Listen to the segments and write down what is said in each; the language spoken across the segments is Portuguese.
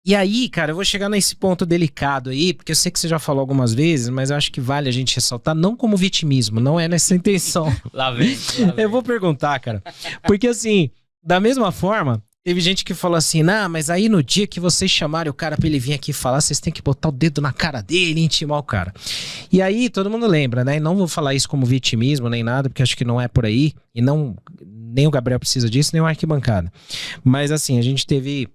E aí, cara, eu vou chegar nesse ponto delicado aí, porque eu sei que você já falou algumas vezes, mas eu acho que vale a gente ressaltar, não como vitimismo, não é nessa intenção. Lá vem. Eu vou perguntar, cara. Porque assim, da mesma forma, teve gente que falou assim, não, mas aí no dia que vocês chamarem o cara pra ele vir aqui falar, vocês têm que botar o dedo na cara dele e intimar o cara. E aí, todo mundo lembra, né? E não vou falar isso como vitimismo nem nada, porque acho que não é por aí. E não, nem o Gabriel precisa disso, nem o Arquibancada. Mas assim, a gente teve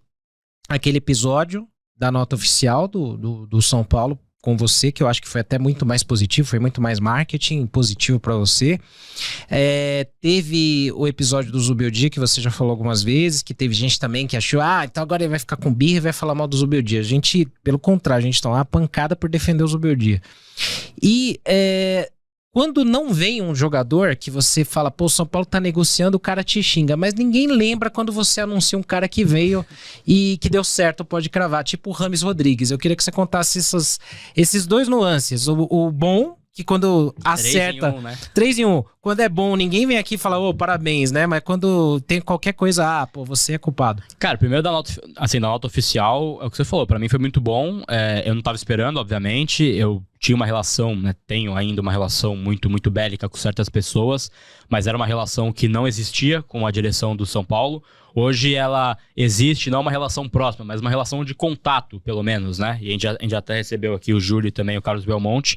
aquele episódio da nota oficial do São Paulo com você, que eu acho que foi até muito mais positivo, foi muito mais marketing positivo pra você. Teve o episódio do Zubeldia, que você já falou algumas vezes, que teve gente também que achou, então agora ele vai ficar com birra e vai falar mal do Zubeldia. A gente, pelo contrário, a gente tomou uma pancada por defender o Zubeldia. E quando não vem um jogador que você fala, pô, o São Paulo tá negociando, o cara te xinga, mas ninguém lembra quando você anuncia um cara que veio e que deu certo, pode cravar, tipo o Rames Rodrigues. Eu queria que você contasse esses dois nuances. O bom, que quando acerta... 3 em 1, né? 3 em 1. Quando é bom, ninguém vem aqui e fala, parabéns, né? Mas quando tem qualquer coisa, pô, você é culpado. Cara, primeiro da nota oficial, é o que você falou, pra mim foi muito bom, eu não tava esperando, obviamente, eu tinha uma relação, né, tenho ainda uma relação muito, muito bélica com certas pessoas, mas era uma relação que não existia com a direção do São Paulo. Hoje ela existe, não uma relação próxima, mas uma relação de contato, pelo menos, né? E a gente já até recebeu aqui o Júlio e também o Carlos Belmonte,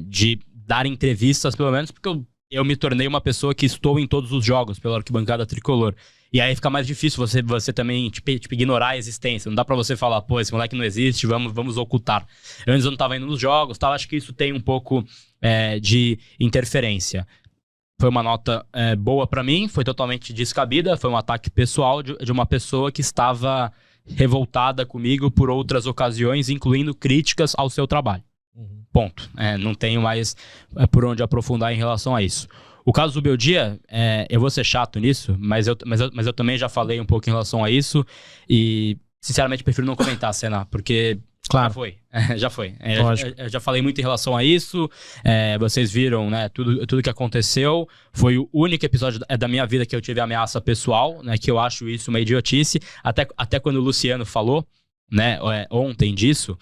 de dar entrevistas, pelo menos, porque eu me tornei uma pessoa que estou em todos os jogos pela Arquibancada Tricolor. E aí fica mais difícil você também ignorar a existência. Não dá pra você falar, pô, esse moleque não existe, vamos ocultar. Antes eu não tava indo nos jogos, tal, acho que isso tem um pouco de interferência. Foi uma nota boa pra mim, foi totalmente descabida, foi um ataque pessoal de uma pessoa que estava revoltada comigo por outras ocasiões, incluindo críticas ao seu trabalho. Ponto. Não tenho mais por onde aprofundar em relação a isso. O caso do Beldia, eu vou ser chato nisso, mas eu também já falei um pouco em relação a isso e, sinceramente, prefiro não comentar, Senna, porque claro. Já foi. Eu já falei muito em relação a isso, vocês viram, né, tudo que aconteceu. Foi o único episódio da minha vida que eu tive ameaça pessoal, né, que eu acho isso uma idiotice, até quando o Luciano falou, né, ontem disso,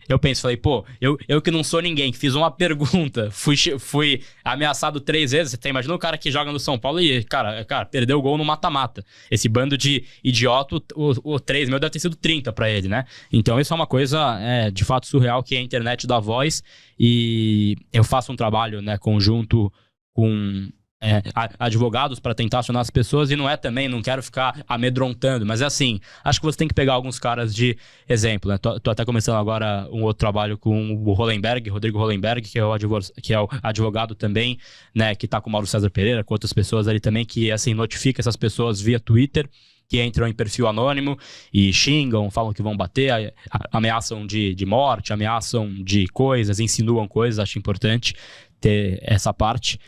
eu falei, pô, eu que não sou ninguém, que fiz uma pergunta, fui ameaçado 3 vezes. Você imagina o cara que joga no São Paulo e, cara, perdeu o gol no mata-mata. Esse bando de idiota, o 3 meu deve ter sido 30 pra ele, né? Então isso é uma coisa de fato surreal, que a internet dá voz, e eu faço um trabalho, né, conjunto com advogados para tentar acionar as pessoas, e não quero ficar amedrontando, mas acho que você tem que pegar alguns caras de exemplo, né? Tô até começando agora um outro trabalho com o Rodrigo Hollenberg, que é o advogado também, né, que tá com o Mauro César Pereira, com outras pessoas ali também, que notifica essas pessoas via Twitter, que entram em perfil anônimo e xingam, falam que vão bater, ameaçam de morte, ameaçam de coisas, insinuam coisas. Acho importante ter essa parte.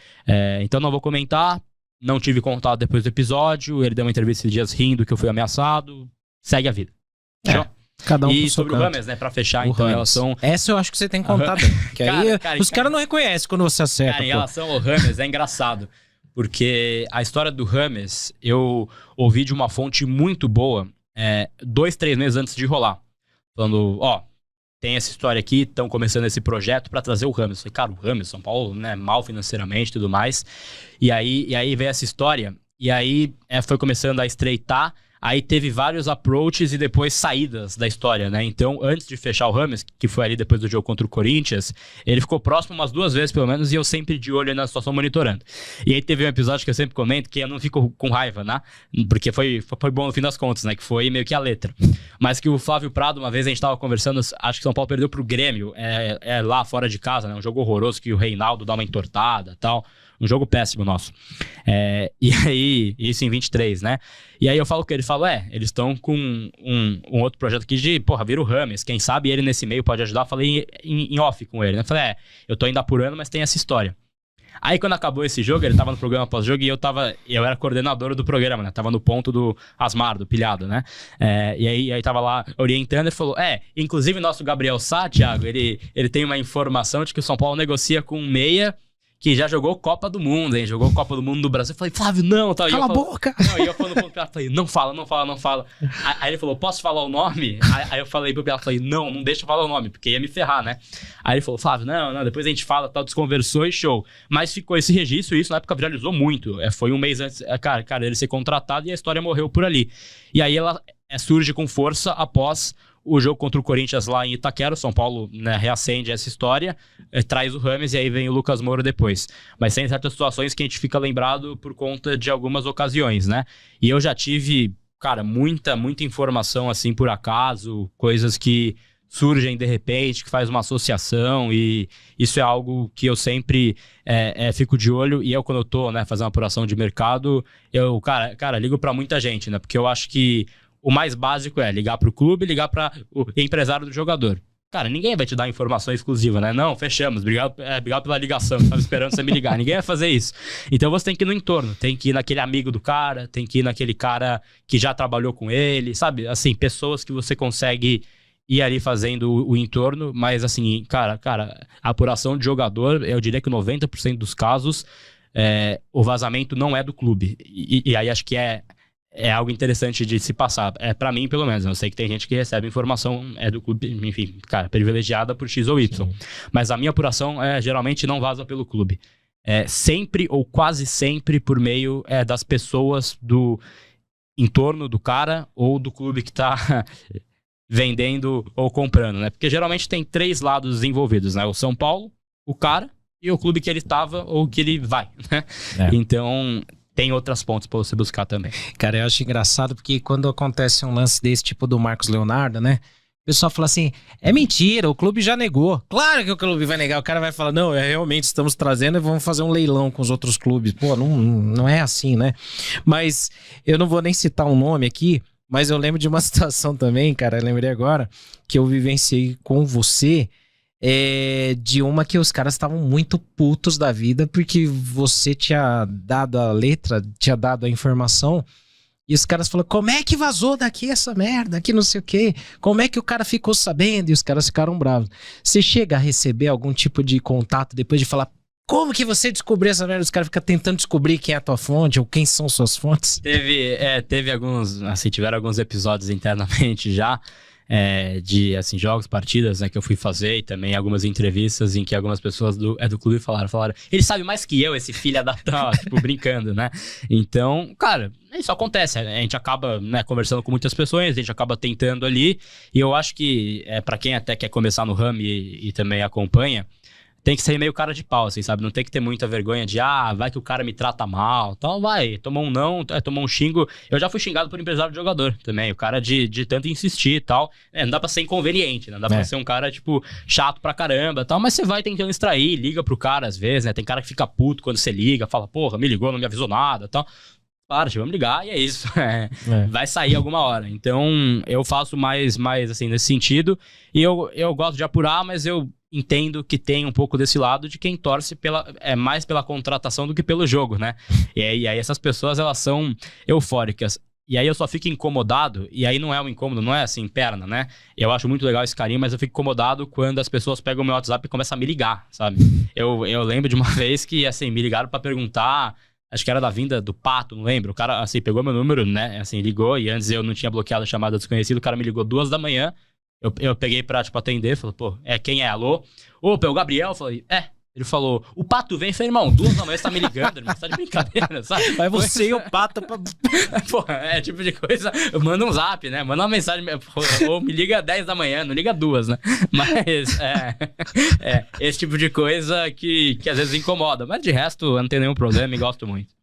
Então não vou comentar, não tive contato depois do episódio, ele deu uma entrevista esses dias rindo que eu fui ameaçado, segue a vida. Cada um e sobre o Rames, né, pra fechar, então, em relação... Essa eu acho que você tem que contar bem, que aí os caras não reconhecem quando você acerta. Cara, em relação ao Rames, é engraçado, porque a história do Rames, eu ouvi de uma fonte muito boa, 2, 3 meses antes de rolar, falando, tem essa história aqui, estão começando esse projeto para trazer o Rames. Eu falei, cara, o Rames, São Paulo, né, mal financeiramente e tudo mais. E aí veio essa história, e aí foi começando a estreitar. Aí teve vários approaches e depois saídas da história, né? Então, antes de fechar o Rames, que foi ali depois do jogo contra o Corinthians, ele ficou próximo umas 2 vezes, pelo menos, e eu sempre de olho na situação, monitorando. E aí teve um episódio que eu sempre comento, que eu não fico com raiva, né? Porque foi bom no fim das contas, né? Que foi meio que a letra. Mas que o Flávio Prado, uma vez a gente tava conversando, acho que São Paulo perdeu pro Grêmio, lá fora de casa, né? Um jogo horroroso, que o Reinaldo dá uma entortada e tal. Um jogo péssimo nosso. E aí, isso em 23, né? E aí eu falo que ele fala, eles estão com um outro projeto aqui de, vira o Rames, quem sabe ele nesse meio pode ajudar. Falei em off com ele, né? Falei, eu tô ainda apurando, mas tem essa história. Aí quando acabou esse jogo, ele tava no programa pós-jogo e eu era coordenador do programa, né? Tava no ponto do Asmar, do Pilhado, né? E aí tava lá orientando e falou, inclusive nosso Gabriel Sá, Thiago, ele tem uma informação de que o São Paulo negocia com um meia que já jogou Copa do Mundo, hein? Jogou Copa do Mundo do Brasil. Eu falei, Flávio, não, tal. Cala a boca! Não, e eu falando pro Piá, falei, não fala. Aí ele falou, posso falar o nome? Aí eu falei pro Piá, falei, não deixa eu falar o nome, porque ia me ferrar, né? Aí ele falou, Flávio, não, depois a gente fala, tal, desconversou e show. Mas ficou esse registro, e isso na época viralizou muito. Foi um mês antes, cara, ele ser contratado e a história morreu por ali. E aí ela surge com força após o jogo contra o Corinthians lá em Itaquera. O São Paulo, né, reacende essa história, traz o Rames e aí vem o Lucas Moura depois. Mas tem certas situações que a gente fica lembrado por conta de algumas ocasiões, né? E eu já tive, cara, muita informação assim por acaso, coisas que surgem de repente, que faz uma associação, e isso é algo que eu sempre fico de olho. E eu, quando eu tô, né, fazendo uma apuração de mercado, eu, cara, ligo pra muita gente, né? Porque eu acho que o mais básico é ligar pro clube, ligar para o empresário do jogador. Cara, ninguém vai te dar informação exclusiva, né? Não, fechamos, obrigado pela ligação, estava esperando você me ligar. Ninguém vai fazer isso. Então você tem que ir no entorno, tem que ir naquele amigo do cara, tem que ir naquele cara que já trabalhou com ele, sabe? Assim, pessoas que você consegue ir ali fazendo o entorno, mas assim, cara, a apuração de jogador, eu diria que 90% dos casos, o vazamento não é do clube. E aí acho que é algo interessante de se passar. Pra mim, pelo menos. Eu sei que tem gente que recebe informação do clube, enfim, cara, privilegiada por X ou Y. Sim. Mas a minha apuração geralmente não vaza pelo clube. Sempre ou quase sempre por meio das pessoas do entorno do cara ou do clube que tá vendendo ou comprando, né? Porque geralmente tem 3 lados envolvidos, né? O São Paulo, o cara e o clube que ele tava ou que ele vai, né? Então tem outras pontes pra você buscar também. Cara, eu acho engraçado porque quando acontece um lance desse tipo do Marcos Leonardo, né? O pessoal fala assim, é mentira, o clube já negou. Claro que o clube vai negar, o cara vai falar, não, realmente estamos trazendo e vamos fazer um leilão com os outros clubes. Pô, não é assim, né? Mas eu não vou nem citar um nome aqui, mas eu lembro de uma situação também, cara, eu lembrei agora, que eu vivenciei com você, de uma que os caras estavam muito putos da vida porque você tinha dado a letra, tinha dado a informação e os caras falaram, como é que vazou daqui essa merda, que não sei o quê, como é que o cara ficou sabendo? E os caras ficaram bravos. Você chega a receber algum tipo de contato depois de falar, como que você descobriu essa merda? Os caras ficam tentando descobrir quem é a tua fonte ou quem são suas fontes? Teve alguns, assim, tiveram alguns episódios internamente já, de assim, jogos, partidas, né, que eu fui fazer, e também algumas entrevistas em que algumas pessoas do clube falaram, ele sabe mais que eu, esse filho da tal, tipo, brincando, né? Então, cara, isso acontece, a gente acaba, né, conversando com muitas pessoas, a gente acaba tentando ali, e eu acho que pra quem até quer começar no ramo e também acompanha, tem que ser meio cara de pau, assim, sabe? Não tem que ter muita vergonha de, vai que o cara me trata mal, tal, vai. Tomou um não, tomou um xingo. Eu já fui xingado por empresário de jogador também. O cara de tanto insistir e tal. Não dá pra ser inconveniente, né? Não dá pra ser um cara, tipo, chato pra caramba tal. Mas você vai tentando extrair, liga pro cara às vezes, né? Tem cara que fica puto quando você liga, fala, porra, me ligou, não me avisou nada tal. Para, vamos ligar e é isso. Vai sair alguma hora. Então, eu faço mais assim, nesse sentido. E eu gosto de apurar, mas eu entendo que tem um pouco desse lado de quem torce mais pela contratação do que pelo jogo, né? E aí essas pessoas, elas são eufóricas. E aí eu só fico incomodado, e aí não é um incômodo, não é assim, perna, né? Eu acho muito legal esse carinho, mas eu fico incomodado quando as pessoas pegam o meu WhatsApp e começam a me ligar, sabe? Eu lembro de uma vez que, assim, me ligaram pra perguntar, acho que era da vinda do Pato, não lembro. O cara, assim, pegou meu número, né? Assim, ligou, e antes eu não tinha bloqueado a chamada desconhecida, o cara me ligou 2 da manhã, eu peguei pra, tipo, atender, falei, pô, quem é? Alô? Opa, é o Gabriel? Eu falei, Ele falou, o Pato vem, eu falei, irmão, 2 da manhã você tá me ligando, irmão, você tá de brincadeira, sabe? Vai você e o Pato pra... Porra, tipo de coisa, manda um zap, né? Manda uma mensagem, ou me liga 10 da manhã, não liga 2, né? Mas, esse tipo de coisa que às vezes incomoda, mas de resto, eu não tenho nenhum problema e gosto muito.